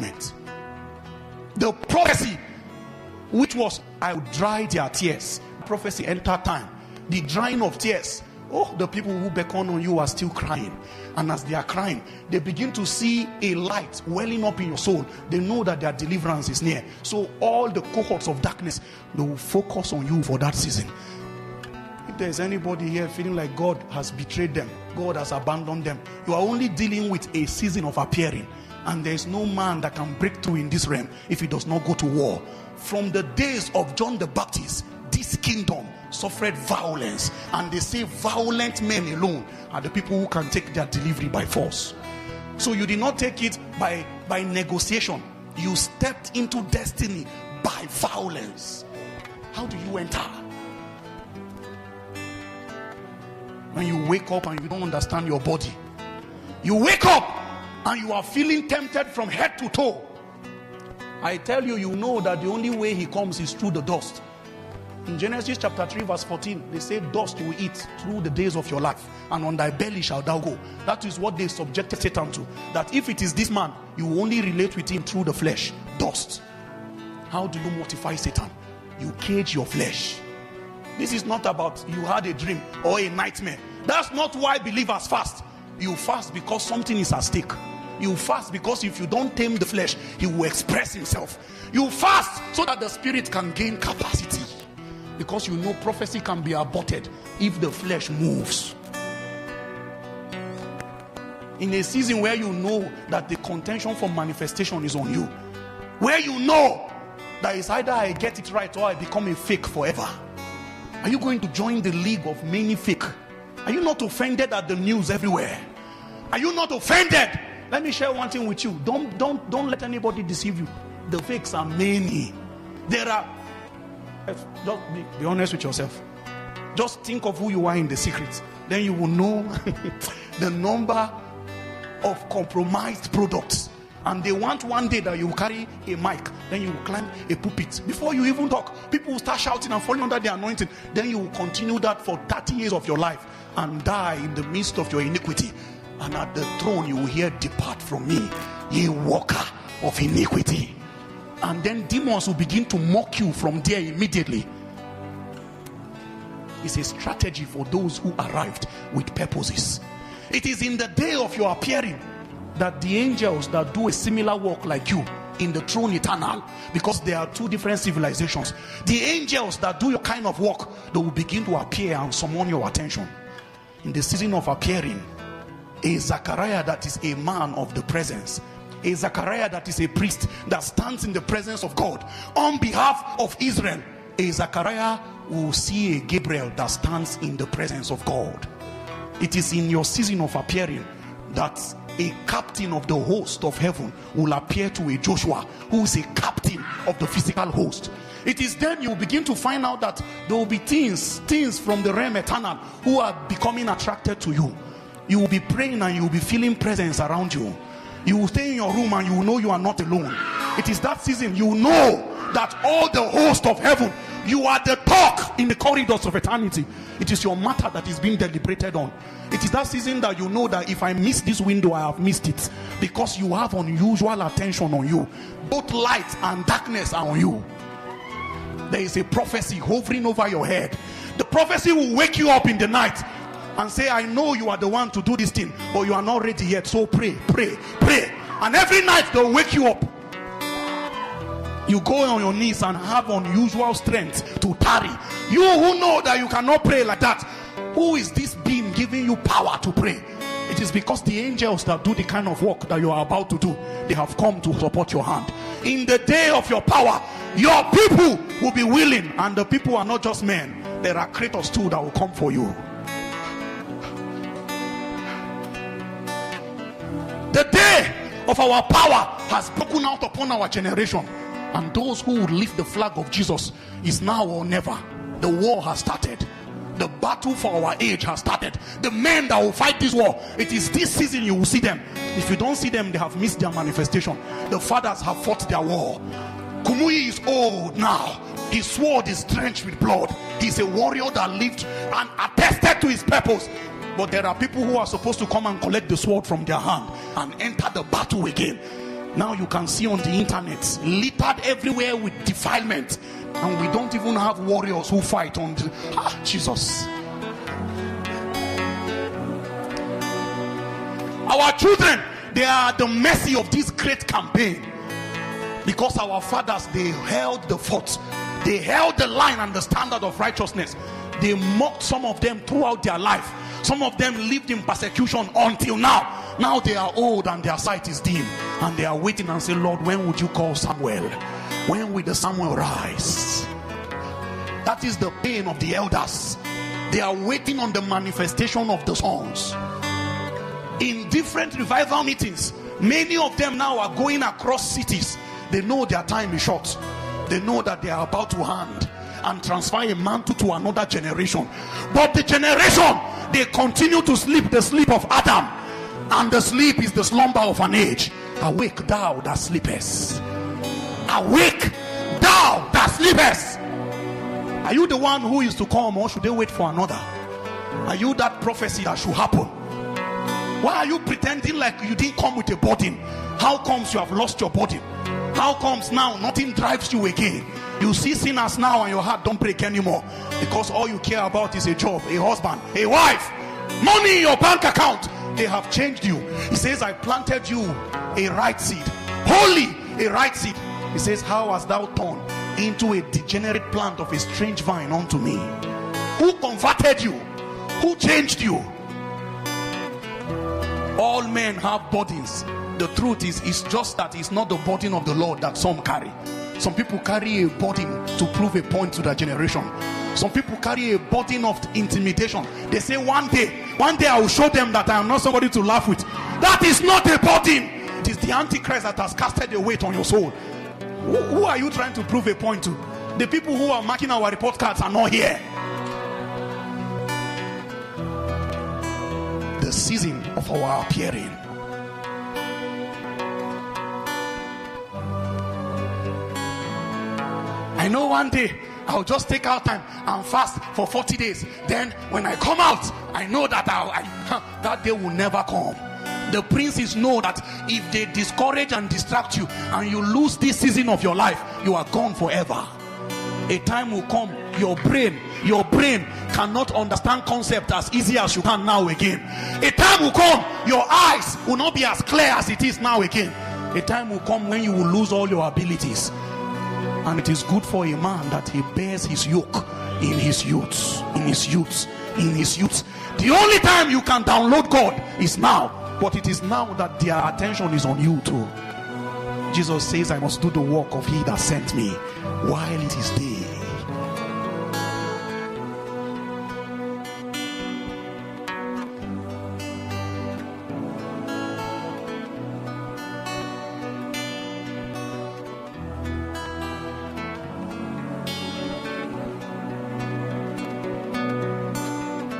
fulfillment. The prophecy, which was, I will dry their tears. Prophecy entered time. The drying of tears. Oh, the people who beckon on you are still crying. And as they are crying, they begin to see a light welling up in your soul. They know that their deliverance is near. So all the cohorts of darkness, they will focus on you for that season. If there's anybody here feeling like God has betrayed them, God has abandoned them, you are only dealing with a season of appearing. And there is no man that can break through in this realm if he does not go to war. From the days of John the Baptist, this kingdom suffered violence, and they say violent men alone are the people who can take their delivery by force. So you did not take it by negotiation. You stepped into destiny by violence. How do you enter? When you wake up and you don't understand your body, you wake up and you are feeling tempted from head to toe. I tell you, you know that the only way he comes is through the dust. In Genesis chapter 3 verse 14, they say dust you will eat through the days of your life, and on thy belly shall thou go. That is what they subjected Satan to. That if it is this man, you only relate with him through the flesh, dust. How do you mortify Satan? You cage your flesh. This is not about you had a dream or a nightmare. That's not why believers fast. You fast because something is at stake. You fast because if you don't tame the flesh, he will express himself. You fast so that the spirit can gain capacity. Because you know prophecy can be aborted if the flesh moves. In a season where you know that the contention for manifestation is on you, where you know that it's either I get it right or I become a fake forever, are you going to join the league of many fake? Are you not offended at the news everywhere? Are you not offended? Let me share one thing with you. Don't let anybody deceive you. The fakes are many. There are. Just be honest with yourself. Just think of who you are in the secret. Then you will know the number of compromised products. And they want one day that you carry a mic, then you will climb a pulpit. Before you even talk, people will start shouting and falling under the anointing. Then you will continue that for 30 years of your life and die in the midst of your iniquity. And at the throne you will hear, depart from me, ye worker of iniquity. And then demons will begin to mock you from there immediately. It's a strategy for those who arrived with purposes. It is in the day of your appearing that the angels that do a similar work like you in the throne eternal, because there are two different civilizations, the angels that do your kind of work, they will begin to appear and summon your attention. In the season of appearing, a Zachariah that is a man of the presence, a Zachariah that is a priest that stands in the presence of God on behalf of Israel, a Zachariah will see a Gabriel that stands in the presence of God. It is in your season of appearing that a captain of the host of heaven will appear to a Joshua who is a captain of the physical host. It is then you begin to find out that there will be things from the realm eternal who are becoming attracted to you. You will be praying and you will be feeling presence around you. You will stay in your room and you will know you are not alone. It is that season you know that all the host of heaven, you are the talk in the corridors of eternity. It is your matter that is being deliberated on. It is that season that you know that if I miss this window, I have missed it, because you have unusual attention on you. Both light and darkness are on you. There is a prophecy hovering over your head. The prophecy will wake you up in the night and say, I know you are the one to do this thing, but you are not ready yet, so pray, pray, pray. And every night they'll wake you up. You go on your knees and have unusual strength to tarry. You who know that you cannot pray like that, who is this being giving you power to pray? It is because the angels that do the kind of work that you are about to do, they have come to support your hand. In the day of your power, your people will be willing, and the people are not just men. There are creators too that will come for you. The day of our power has broken out upon our generation, and those who will lift the flag of Jesus is now or never. The war has started. The battle for our age has started. The men that will fight this war, it is this season you will see them. If you don't see them, they have missed their manifestation. The fathers have fought their war. Kumuyi is old now. His sword is drenched with blood. He's a warrior that lived and attested to his purpose. But there are people who are supposed to come and collect the sword from their hand and enter the battle again. Now you can see on the internet, littered everywhere with defilement, and we don't even have warriors who fight on the, Jesus. Our children, they are at the mercy of this great campaign, because our fathers, they held the fort, they held the line and the standard of righteousness. They mocked some of them throughout their life. Some of them lived in persecution until now. Now they are old and their sight is dim, and they are waiting and say, Lord, when would you call Samuel? When will the Samuel rise? That is the pain of the elders. They are waiting on the manifestation of the sons. In different revival meetings, many of them now are going across cities. They know their time is short. They know that they are about to hand and transfer a mantle to another generation. But the generation, they continue to sleep the sleep of Adam, and the sleep is the slumber of an age. Awake thou that sleepest. Awake thou that sleepest. Are you the one who is to come, or should they wait for another? Are you that prophecy that should happen? Why are you pretending like you didn't come with a burden? How comes you have lost your burden? How comes now nothing drives you again? You see sinners now and your heart don't break anymore, because all you care about is a job, a husband, a wife, money in your bank account. They have changed you. He says, I planted you a right seed, holy, a right seed. He says, how hast thou turned into a degenerate plant of a strange vine unto me? Who converted you? Who changed you? All men have burdens. The truth is, it's just that it's not the burden of the Lord that some carry. Some people carry a burden to prove a point to their generation. Some people carry a burden of intimidation. They say, one day I will show them that I am not somebody to laugh with. That is not a burden. It is the Antichrist that has casted a weight on your soul. Who are you trying to prove a point to? The people who are marking our report cards are not here. The season of our appearing. I know one day I'll just take out time and fast for 40 days. Then when I come out, I know that that day will never come. The princes know that if they discourage and distract you and you lose this season of your life, you are gone forever. A time will come, your brain cannot understand concept as easy as you can now again. A time will come, your eyes will not be as clear as it is now again. A time will come when you will lose all your abilities. And it is good for a man that he bears his yoke in his youth. The only time you can download God is now. But it is now that their attention is on you too. Jesus says, I must do the work of he that sent me while it is day.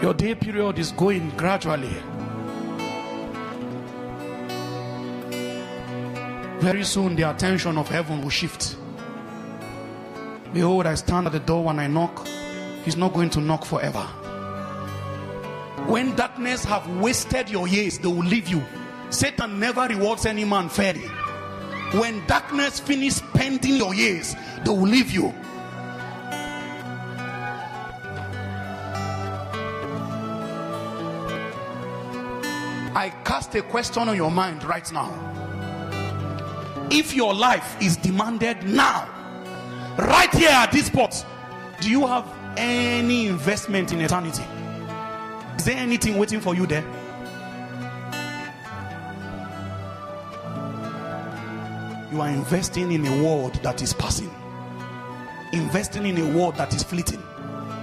Your day period is going gradually. Very soon the attention of heaven will shift. Behold, I stand at the door and I knock. He's not going to knock forever. When darkness have wasted your years, they will leave you. Satan never rewards any man fairly. When darkness finish spending your years, they will leave you. I cast a question on your mind right now. If your life is demanded now, right here at this spot, do you have any investment in eternity? Is there anything waiting for you there? You are investing in a world that is passing, investing in a world that is fleeting,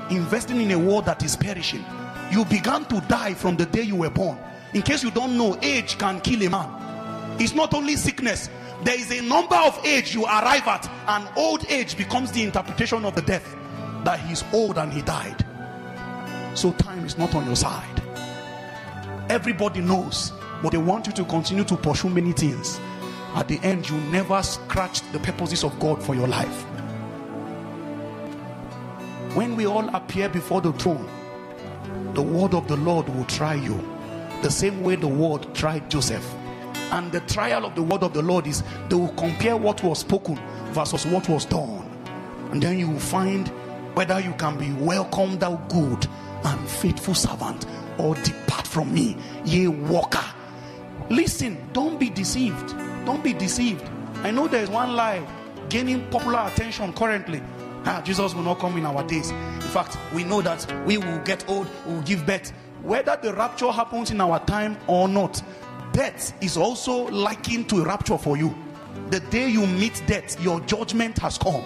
investing in a world that is perishing. You began to die from the day you were born. In case you don't know, age can kill a man. It's not only sickness. There is a number of age you arrive at, and old age becomes the interpretation of the death, that he's old and he died. So time is not on your side. Everybody knows, but they want you to continue to pursue many things. At the end, you never scratched the purposes of God for your life. When we all appear before the throne, the word of the Lord will try you, the same way the word tried Joseph. And the trial of the word of the Lord is they will compare what was spoken versus what was done. And then you will find whether you can be welcomed, thou good and faithful servant, or depart from me, ye walker. Listen, don't be deceived. Don't be deceived. I know there is one lie gaining popular attention currently. Jesus will not come in our days. In fact, we know that we will get old, we will give birth. Whether the rapture happens in our time or not, death is also likened to a rapture for you. The day you meet death, your judgment has come.